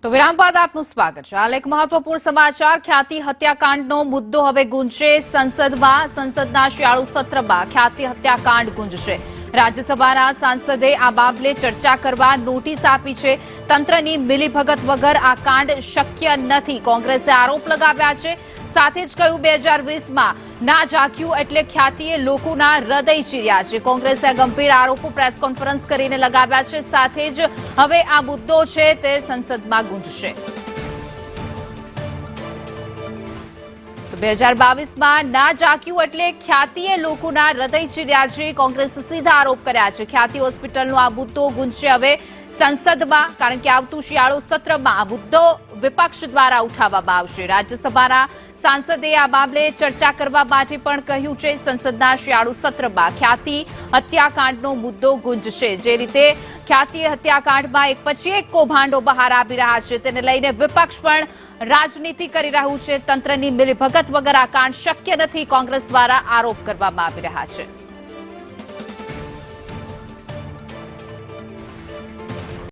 તો વિરામ બાદ આપનું સ્વાગત છે। હાલ એક મહત્વપૂર્ણ સમાચાર। ખ્યાતિ હત્યાકાંડનો મુદ્દો હવે ગુંજશે સંસદમાં। સંસદના શિયાળુ સત્રમાં ખ્યાતિ હત્યાકાંડ ગુંજશે। રાજ્યસભાના સાંસદે આ બાબતે ચર્ચા કરવા નોટિસ આપી છે। તંત્રની મિલીભગત વગર આ કાંડ શક્ય નથી, કોંગ્રેસે આરોપ લગાવ્યા છે। સાથે જ કહ્યું 2020માં ના જાગ્યું એટલે ખ્યાતિએ લોકોના હૃદય ચીર્યા છે। કોંગ્રેસે ગંભીર આરોપો પ્રેસ કોન્ફરન્સ કરીને લગાવ્યા છે। સાથે જ હવે આ મુદ્દો છે તે સંસદમાં ગુંજશે। 2022માં ના જાગ્યું એટલે ખ્યાતિએ લોકોના હૃદય ચીર્યા છે। કોંગ્રેસે સીધા આરોપ કર્યા છે। ખ્યાતિ હોસ્પિટલનો આ મુદ્દો ગુંજશે હવે સંસદમાં, કારણ કે આવતું શિયાળુ સત્રમાં આ મુદ્દો વિપક્ષ દ્વારા ઉઠાવવામાં આવશે। રાજ્યસભાના સાંસદે આ મામલે ચર્ચા કરવા માટે પણ કહ્યું છે। સંસદના શિયાળુ સત્રમાં ખ્યાતિ હત્યાકાંડનો મુદ્દો ગુંજશે। જે રીતે ખ્યાતિ હત્યાકાંડમાં એક પછી એક કૌભાંડો બહાર આવી રહ્યા છે, તેને લઈને વિપક્ષ પણ રાજનીતિ કરી રહ્યું છે। તંત્રની મિલીભગત વગર આ કાંડ શક્ય નથી, કોંગ્રેસ દ્વારા આરોપ કરવામાં આવી રહ્યા છે।